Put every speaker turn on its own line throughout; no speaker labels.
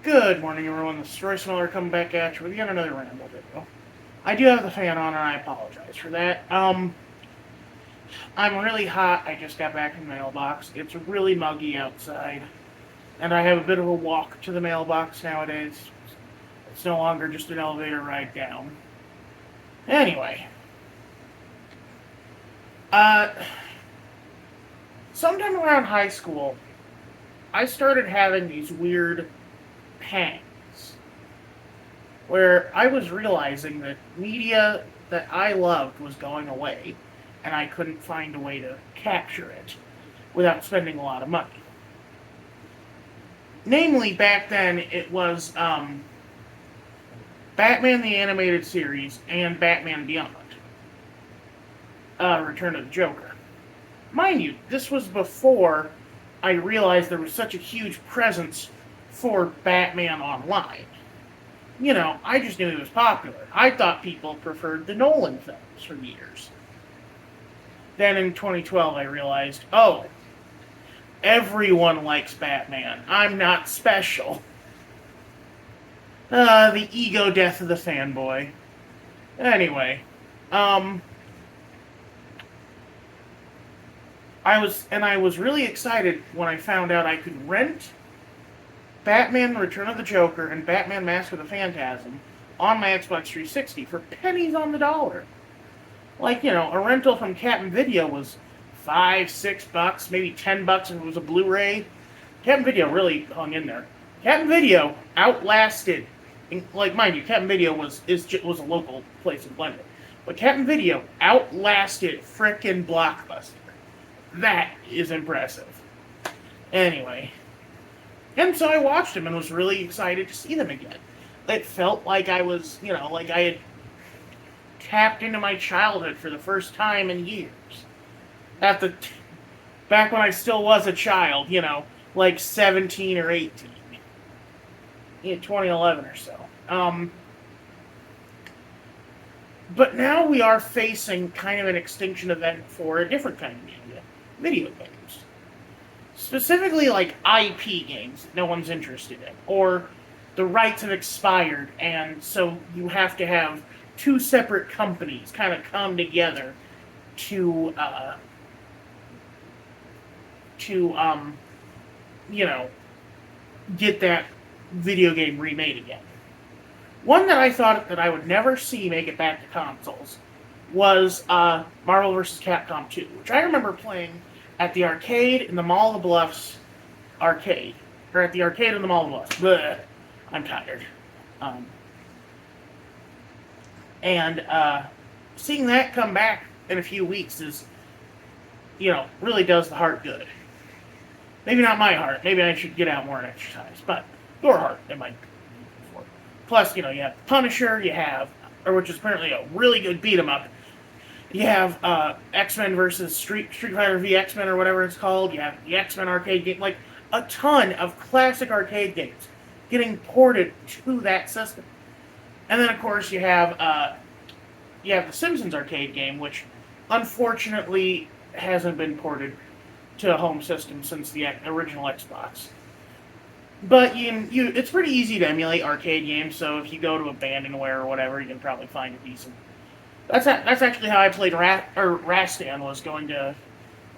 Good morning, everyone. This is Royce coming back at you with yet another Ramble video. I do have the fan on, and I apologize for that. I'm really hot. I just got back from the mailbox. It's really muggy outside, and I have a bit of a walk to the mailbox nowadays. It's no longer just an elevator ride down. Anyway, uh, sometime around high school, I started having these weird pangs where I was realizing that media that I loved was going away, and I couldn't find a way to capture it without spending a lot of money. Namely, back then, it was Batman the Animated Series and Batman Beyond. Return of the Joker. Mind you, this was before I realized there was such a huge presence for Batman Online. You know, I just knew he was popular. I thought people preferred the Nolan films for years. Then in 2012 I realized, oh, everyone likes Batman. I'm not special. The ego death of the fanboy. Anyway, I was really excited when I found out I could rent Batman Return of the Joker and Batman Mask of the Phantasm on my Xbox 360 for pennies on the dollar. Like, you know, a rental from Captain Video was $5, $6, maybe $10 if it was a Blu-ray. Captain Video really hung in there. Captain Video outlasted, like, mind you, Captain Video was a local place in London, but Captain Video outlasted frickin' Blockbuster. That is impressive. Anyway. And so I watched them and was really excited to see them again. It felt like I was, you know, like I had tapped into my childhood for the first time in years. Back when I still was a child, you know, like 17 or 18. In 2011 or so. But now we are facing kind of an extinction event for a different kind of media. Video games. Specifically, like, IP games that no one's interested in. Or the rights have expired, and so you have to have two separate companies kind of come together to you know, get that video game remade again. One that I thought that I would never see make it back to consoles was Marvel vs. Capcom 2, which I remember playing at the arcade in the Mall of the Bluffs arcade. Or at the arcade in the Mall of the Bluffs. Blech. I'm tired. Seeing that come back in a few weeks is, you know, really does the heart good. Maybe not my heart. Maybe I should get out more and exercise. But your heart, it might be for. Plus, you know, you have Punisher, which is apparently a really good beat-em-up. You have X-Men versus Street Fighter v X-Men or whatever it's called. You have the X-Men arcade game. Like, a ton of classic arcade games getting ported to that system. And then, of course, you have the Simpsons arcade game, which unfortunately hasn't been ported to a home system since the original Xbox. But it's pretty easy to emulate arcade games, so if you go to Abandonware or whatever, you can probably find a decent. That's actually how I played Rastan, was going to,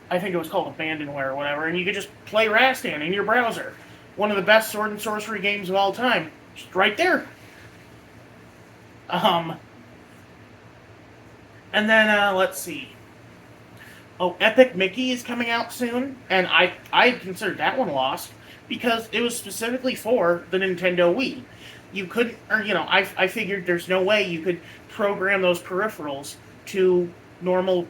I think it was called Abandonware or whatever, and you could just play Rastan in your browser. One of the best sword and sorcery games of all time. Just right there. And then, let's see. Oh, Epic Mickey is coming out soon, and I considered that one lost, because it was specifically for the Nintendo Wii. You couldn't, or, you know, I figured there's no way you could program those peripherals to normal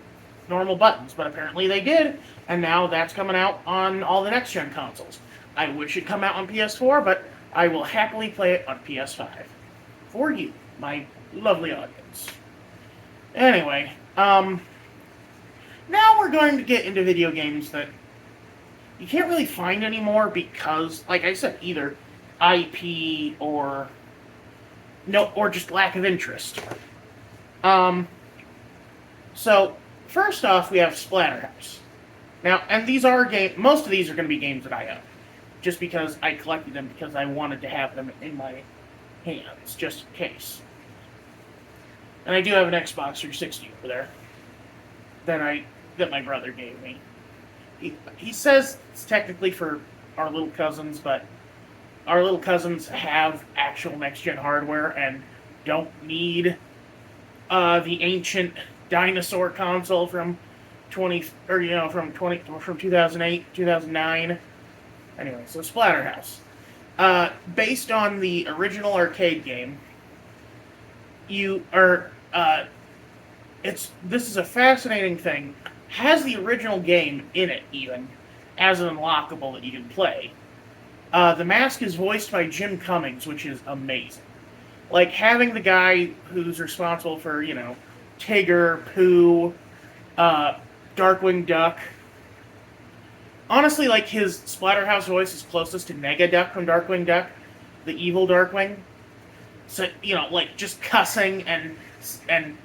buttons, but apparently they did, and now that's coming out on all the next-gen consoles. I wish it'd come out on PS4, but I will happily play it on PS5. For you, my lovely audience. Anyway, now we're going to get into video games that you can't really find anymore because, like I said, either IP or just lack of interest. So first off, we have Splatterhouse. Now, and these are most of these are going to be games that I own. just because I collected them because I wanted to have them in my hands, just in case. And I do have an Xbox 360 over there that my brother gave me. He says it's technically for our little cousins, but our little cousins have actual next-gen hardware and don't need the ancient dinosaur console from 2008, 2009. Anyway, so Splatterhouse. Based on the original arcade game, this is a fascinating thing. Has the original game in it, even, as an unlockable that you can play. The mask is voiced by Jim Cummings, which is amazing. Like, having the guy who's responsible for, Tigger, Pooh, Darkwing Duck. Honestly, like, his Splatterhouse voice is closest to Negaduck from Darkwing Duck, the evil Darkwing. So, like, just cussing and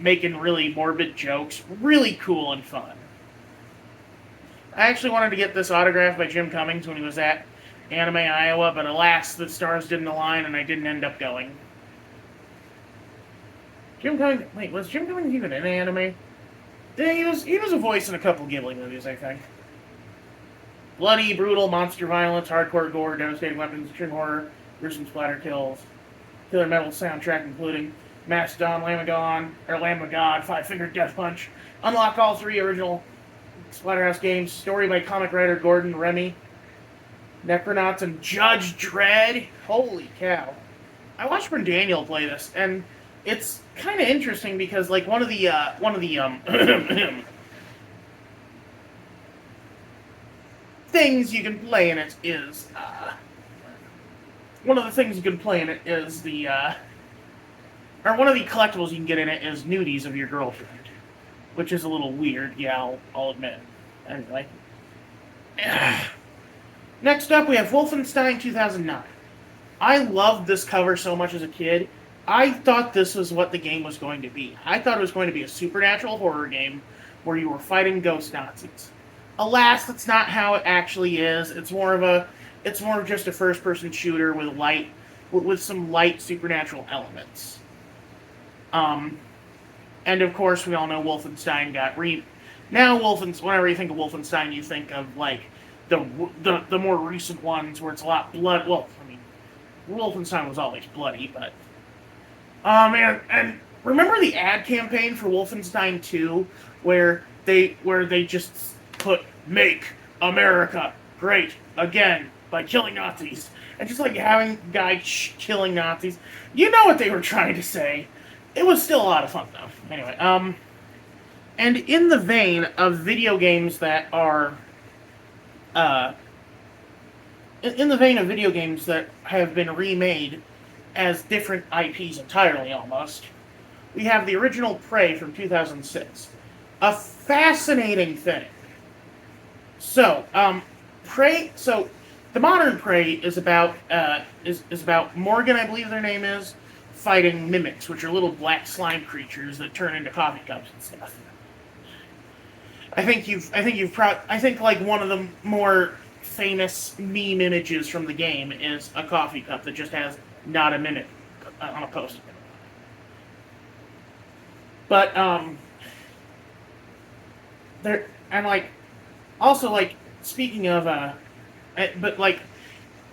making really morbid jokes. Really cool and fun. I actually wanted to get this autographed by Jim Cummings when he was at Anime Iowa, but alas, the stars didn't align and I didn't end up going. Jim Cummings... Wait, was Jim Cummings even in anime? Yeah, he was a voice in a couple Ghibli movies, I think. Bloody, brutal, monster violence, hardcore gore, devastating weapons, extreme horror, gruesome splatter kills, killer metal soundtrack including Mastodon, Lamb of God, Five-Fingered Death Punch. Unlock all 3 original Splatterhouse games. Story by comic writer Gordon Remy. Necronauts and Judge Dredd. Holy cow! I watched Bryn Daniel play this, and it's kind of interesting because, like, one of the things you can play in it is one of the collectibles you can get in it is nudies of your girlfriend, which is a little weird. Yeah, I'll admit. Anyway. Next up, we have Wolfenstein 2009. I loved this cover so much as a kid. I thought this was what the game was going to be. I thought it was going to be a supernatural horror game where you were fighting ghost Nazis. Alas, that's not how it actually is. It's more of just a first-person shooter with some light supernatural elements. And of course, we all know Wolfenstein got whenever you think of Wolfenstein, you think of, like, the more recent ones where it's a lot blood. Well, I mean, Wolfenstein was always bloody, but and remember the ad campaign for Wolfenstein 2 where they just put "Make America Great Again" by killing Nazis, and just like having guys killing Nazis. You know what they were trying to say. It was still a lot of fun though. Anyway, and in the vein of video games that are have been remade as different IPs entirely, almost, we have the original Prey from 2006. A fascinating thing. So, Prey. So, the modern Prey is about Morgan, I believe their name is, fighting mimics, which are little black slime creatures that turn into coffee cups and stuff. I think like one of the more famous meme images from the game is a coffee cup that just has not a minute on a post. But there and like also like speaking of but like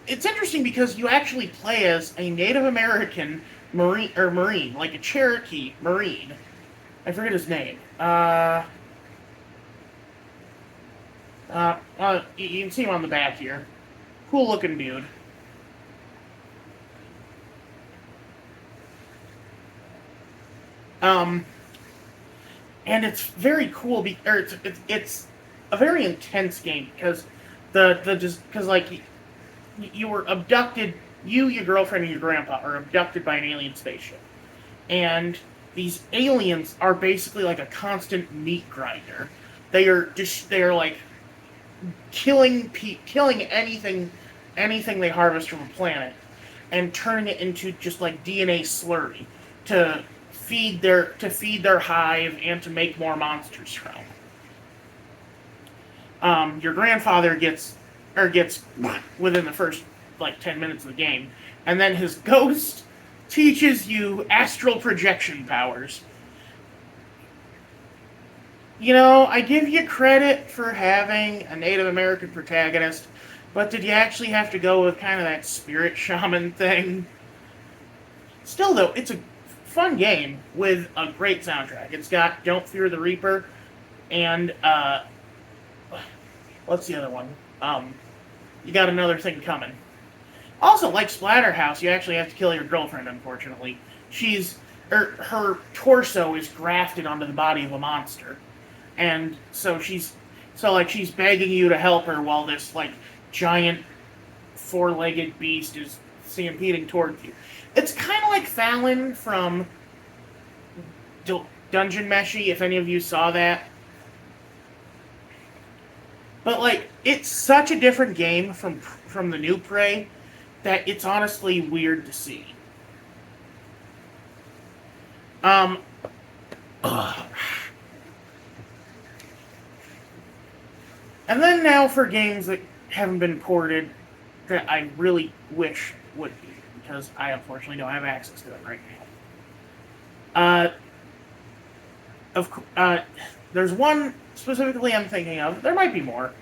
it's interesting because you actually play as a Native American Marine, like a Cherokee Marine. I forget his name. You can see him on the back here. Cool looking dude. And it's very cool. It's a very intense game because you were abducted. Your girlfriend, and your grandpa are abducted by an alien spaceship, and these aliens are basically like a constant meat grinder. They are like killing anything they harvest from a planet, and turning it into just like DNA slurry to feed their hive and to make more monsters from. Your grandfather gets or gets within the first like 10 minutes of the game, and then his ghost teaches you astral projection powers. You know, I give you credit for having a Native American protagonist, but did you actually have to go with kind of that spirit shaman thing? Still, though, it's a fun game with a great soundtrack. It's got Don't Fear the Reaper and, what's the other one? You Got Another Thing Coming. Also, like Splatterhouse, you actually have to kill your girlfriend, unfortunately. Her torso is grafted onto the body of a monster. And so she's begging you to help her while this, like, giant four-legged beast is stampeding towards you. It's kind of like Fallon from Dungeon Meshi, if any of you saw that. But, like, it's such a different game from the new Prey that it's honestly weird to see. And then now for games that haven't been ported that I really wish would be, because I unfortunately don't have access to them right now. There's one specifically I'm thinking of. There might be more.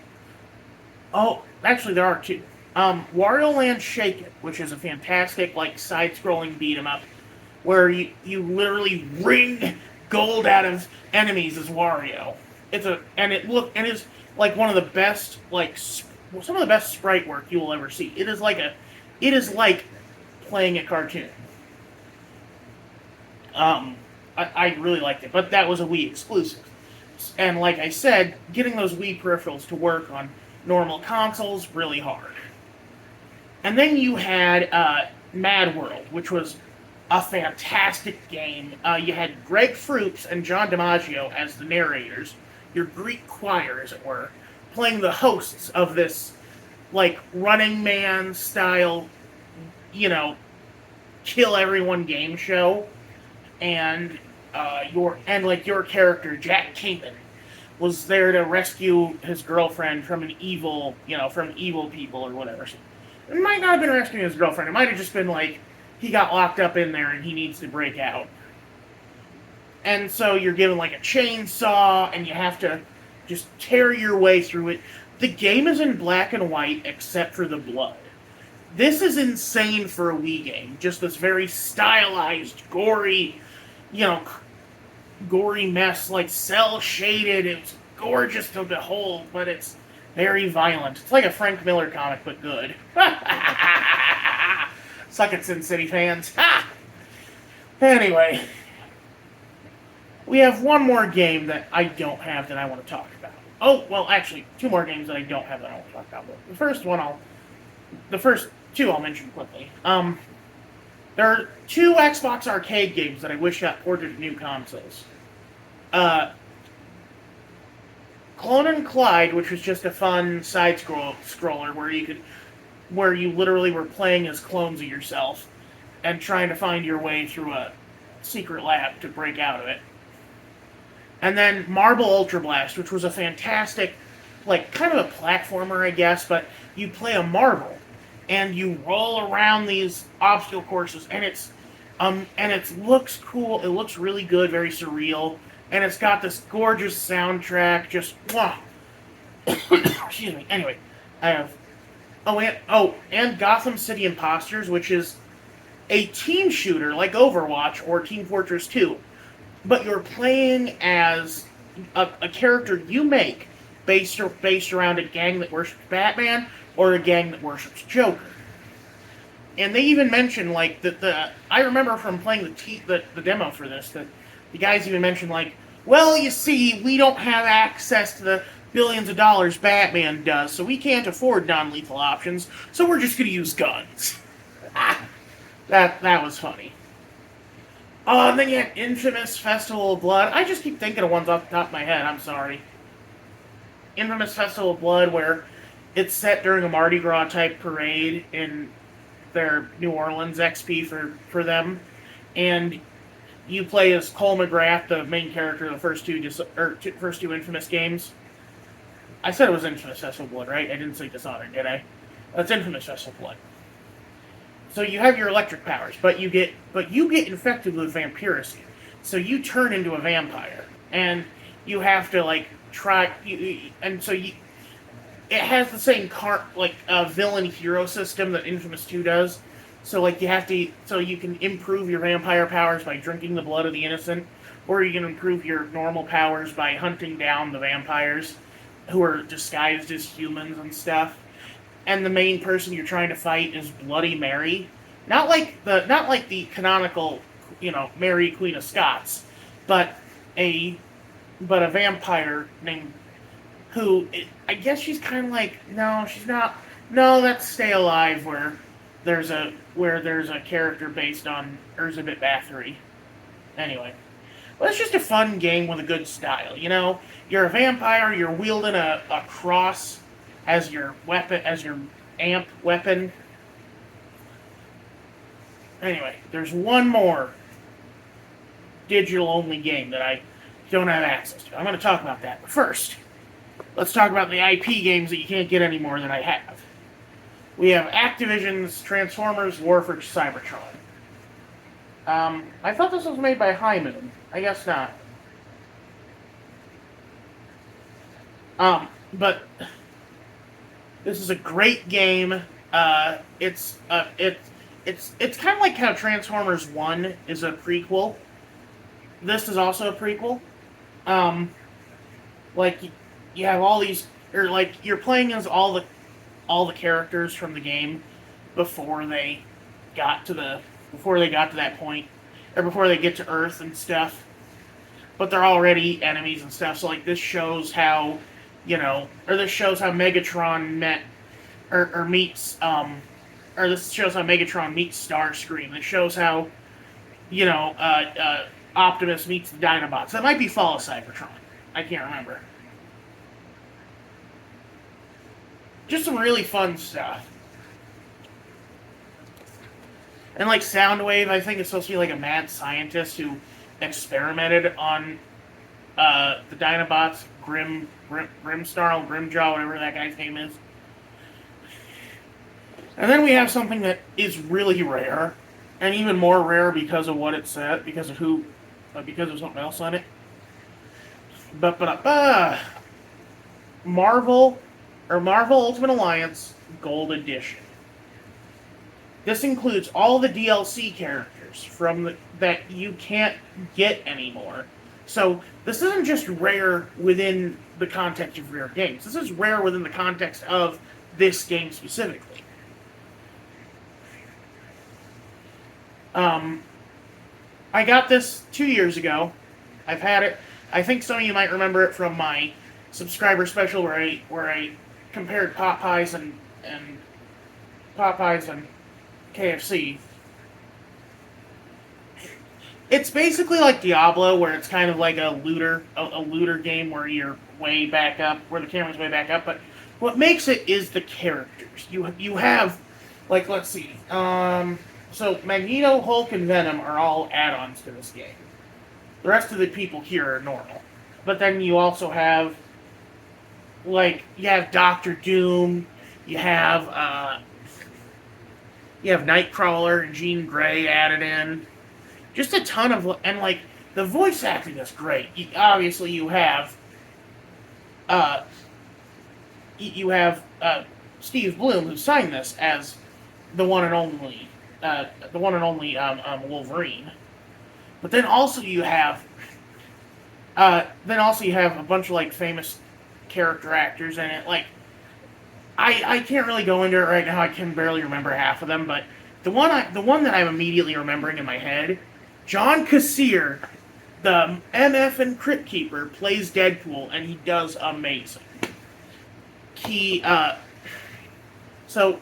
Oh, actually there are two. Wario Land Shake It, which is a fantastic, like, side-scrolling beat-em-up, where you literally wring gold out of enemies as Wario. It is like one of the best, like, some of the best sprite work you will ever see. It is like playing a cartoon. I really liked it, but that was a Wii exclusive. And like I said, getting those Wii peripherals to work on normal consoles, really hard. And then you had Mad World, which was a fantastic game. You had Greg Fruits and John DiMaggio as the narrators, your Greek choir, as it were, playing the hosts of this, like, Running Man style, you know, kill everyone game show. And your character, Jack Kamen, was there to rescue his girlfriend from evil people or whatever. So it might not have been rescuing his girlfriend. It might have just been like he got locked up in there and he needs to break out. And so you're given like a chainsaw and you have to just tear your way through it. The game is in black and white except for the blood. This is insane for a Wii game. Just this very stylized, gory mess, like cel-shaded. It's gorgeous to behold, but it's very violent. It's like a Frank Miller comic, but good. Suck it, Sin City fans. Anyway, we have one more game that I don't have that I want to talk about. Oh, well, actually, two more games that I don't have that I want to talk about. The first two I'll mention quickly. There are two Xbox arcade games that I wish got ported to new consoles. Clone and Clyde, which was just a fun side scroller where you literally were playing as clones of yourself and trying to find your way through a secret lab to break out of it. And then Marble Ultra Blast, which was a fantastic, like, kind of a platformer, I guess, but you play a marble and you roll around these obstacle courses, and it looks cool. It looks really good, very surreal, and it's got this gorgeous soundtrack. Just wow. Excuse me. Anyway, I have and Gotham City Imposters, which is a team shooter like Overwatch or Team Fortress 2, but you're playing as a character you make based around a gang that worships Batman or a gang that worships Joker. And they even mentioned, like, I remember from playing the demo for this, that the guys even mentioned, like, well, you see, we don't have access to the billions of dollars Batman does, so we can't afford non-lethal options, so we're just going to use guns. That was funny. Oh, and then you had Infamous Festival of Blood. I just keep thinking of ones off the top of my head, I'm sorry. Infamous Festival of Blood, where it's set during a Mardi Gras type parade in their New Orleans XP for them, and you play as Cole McGrath, the main character of the first two Infamous games. I said it was Infamous Vessel Blood, right? I didn't say Dishonored, did I? That's Infamous Vessel Blood. So you have your electric powers, but you get infected with vampirism. So you turn into a vampire, and you have to like try. And so you, it has the same villain hero system that Infamous 2 does. So like you have to, so you can improve your vampire powers by drinking the blood of the innocent, or you can improve your normal powers by hunting down the vampires who are disguised as humans and stuff. And the main person you're trying to fight is Bloody Mary, not like the canonical, Mary Queen of Scots, but a vampire named who I guess she's kind of like, no, she's not. No, that's Stay Alive, where there's a character based on Elizabeth Bathory. Anyway, well, it's just a fun game with a good style. You're a vampire. You're wielding a cross as your weapon, as your amp weapon. Anyway, there's one more digital-only game that I don't have access to. I'm going to talk about that. But first, let's talk about the IP games that you can't get anymore that I have. We have Activision's Transformers War for Cybertron. I thought this was made by High Moon. I guess not. But this is a great game. It's kind of like how Transformers 1 is a prequel. This is also a prequel. Like you have all these, or like you're playing as all the characters from the game before they got to that point, or before they get to Earth and stuff. But they're already enemies and stuff. So like this shows how, this shows how Megatron met, or meets, or this shows how Megatron meets Starscream. It shows how, Optimus meets the Dinobots. That might be Fall of Cybertron. I can't remember. Just some really fun stuff. And like Soundwave, I think it's supposed to be like a mad scientist who experimented on the Dinobots, Grimsnarl, Grimjaw, whatever that guy's name is. And then we have something that is really rare, and even more rare because of what it said, because of something else on it. Marvel Ultimate Alliance Gold Edition. This includes all the DLC characters that you can't get anymore. So this isn't just rare within the context of rare games. This is rare within the context of this game specifically. I got this 2 years ago. I've had it. I think some of you might remember it from my subscriber special where I compared Popeyes and KFC. It's basically like Diablo, where it's kind of like a looter game where you're way back up, where the camera's way back up. But what makes it is the characters. You have, like, let's see. So Magneto, Hulk, and Venom are all add-ons to this game. The rest of the people here are normal. But then you also have, like, you have Doctor Doom, you have Nightcrawler and Jean Grey added in. Just a ton of, and like, the voice acting is great. Obviously you have Steve Bloom, who signed this as the one and only Wolverine. But then also you have a bunch of like famous character actors in it. Like, I can't really go into it right now. I can barely remember half of them, but the one that I'm immediately remembering in my head, John Kassir, the MF and Crypt Keeper, plays Deadpool, and he does amazing. So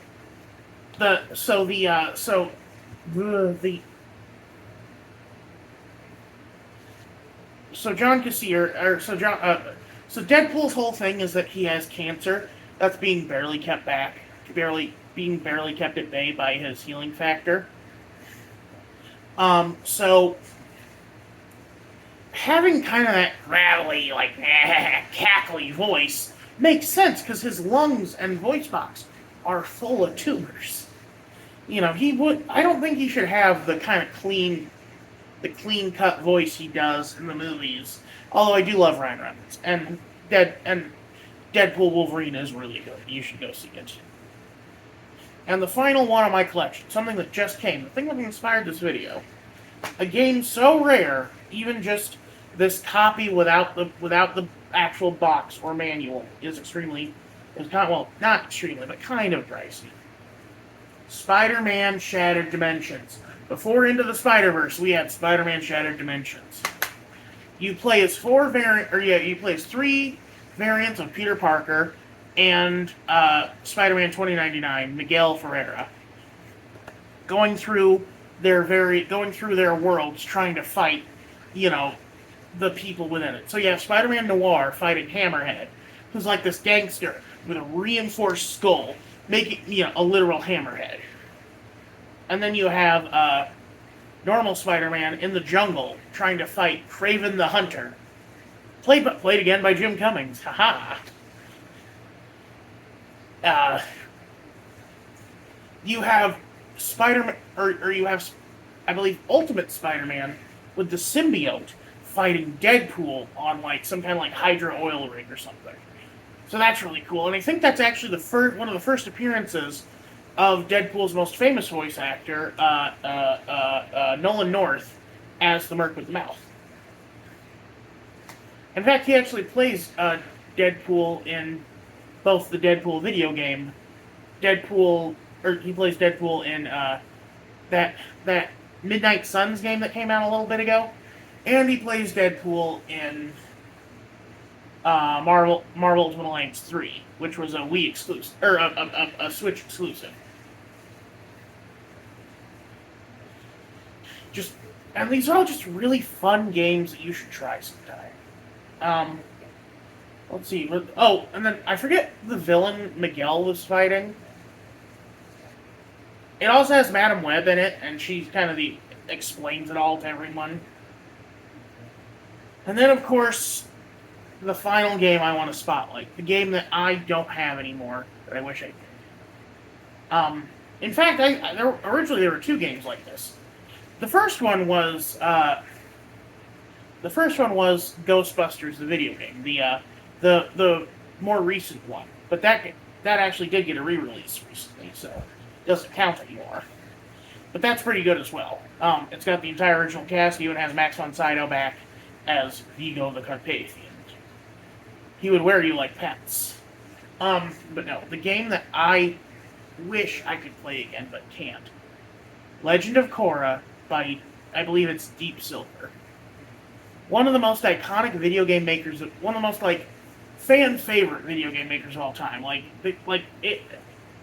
Deadpool's whole thing is that he has cancer that's being barely kept at bay by his healing factor. So having kind of that gravelly, like cackly voice makes sense because his lungs and voice box are full of tumors. You know, he would. I don't think he should have the kind of clean cut voice he does in the movies. Although I do love Ryan Reynolds and Deadpool Wolverine is really good. You should go see it. And the final one of my collection, something that just came, the thing that inspired this video, a game so rare, even just this copy without the actual box or manual is not extremely, but kind of pricey. Spider-Man Shattered Dimensions. Before Into the Spider-Verse, we had Spider-Man Shattered Dimensions. You play as three variants of Peter Parker and Spider-Man 2099, Miguel Ferreira, going through their worlds, trying to fight, the people within it. So you have Spider-Man Noir fighting Hammerhead, who's like this gangster with a reinforced skull, making a literal hammerhead. And then you have normal Spider-Man in the jungle trying to fight Kraven the Hunter, played again by Jim Cummings. Haha. You have Spider-Man, or you have, I believe, Ultimate Spider-Man with the symbiote fighting Deadpool on some kind of Hydra oil rig or something. So that's really cool, and I think that's actually one of the first appearances of Deadpool's most famous voice actor, Nolan North, as the Merc with the Mouth. In fact, he actually plays Deadpool in both the Deadpool video game, he plays Deadpool in that Midnight Suns game that came out a little bit ago, and he plays Deadpool in Marvel Ultimate Alliance 3, which was a Wii exclusive, or a Switch exclusive. And these are all just really fun games that you should try sometime. Let's see. Oh, and then I forget the villain Miguel was fighting. It also has Madam Web in it, and she's kind of explains it all to everyone. And then, of course, the final game I want to spotlight, the game that I don't have anymore that I wish I did. In fact, originally there were two games like this. The first one was Ghostbusters, the video game, the more recent one. But that actually did get a re-release recently, so it doesn't count anymore. But that's pretty good as well. It's got the entire original cast. It even has Max von Sydow back as Vigo the Carpathian. He would wear you like pets. But no, the game that I wish I could play again but can't. Legend of Korra by, I believe it's Deep Silver. One of the most iconic video game makers, one of the most fan favorite video game makers of all time.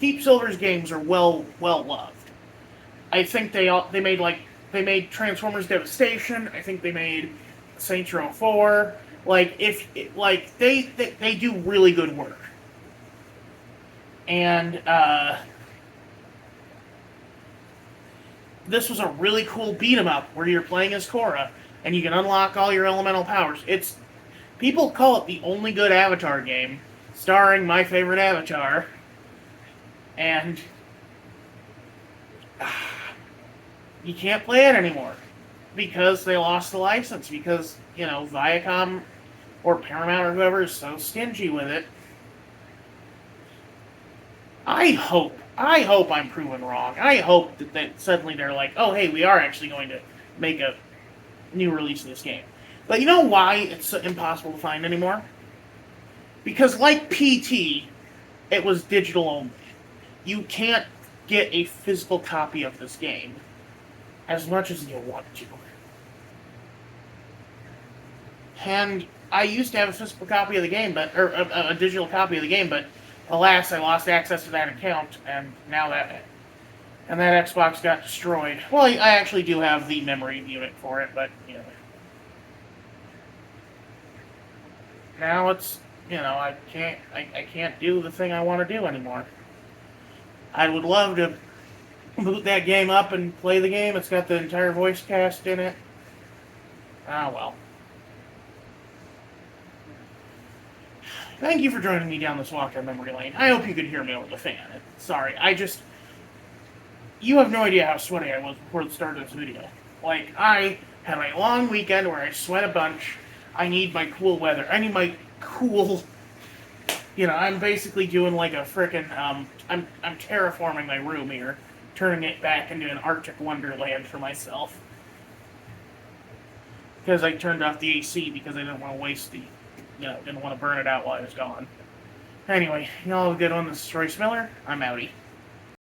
Deep Silver's games are well loved. I think they made Transformers Devastation. I think they made Saints Row 4. They do really good work. And this was a really cool beat 'em up where you're playing as Korra and you can unlock all your elemental powers. People call it the only good Avatar game, starring my favorite Avatar. And you can't play it anymore because they lost the license, because Viacom or Paramount or whoever is so stingy with it. I hope I'm proven wrong. I hope that suddenly they're like, oh hey, we are actually going to make a new release of this game. But you know why it's so impossible to find anymore? Because like PT, it was digital only. You can't get a physical copy of this game as much as you want to. And I used to have a physical copy of the game, or a digital copy of the game, but alas, I lost access to that account, and now that Xbox got destroyed. Well, I actually do have the memory unit for it, but now it's I can't do the thing I want to do anymore. I would love to boot that game up and play the game. It's got the entire voice cast in it. Ah, well. Thank you for joining me down this walk down memory lane. I hope you could hear me over the fan. Sorry, you have no idea how sweaty I was before the start of this video. Like, I had a long weekend where I sweat a bunch. I need my cool weather. I need my cool... I'm basically doing like a frickin', I'm terraforming my room here, turning it back into an Arctic wonderland for myself. Because I turned off the AC because I didn't want to waste didn't want to burn it out while I was gone. Anyway, y'all have a good one. This is Royce Miller. I'm outie.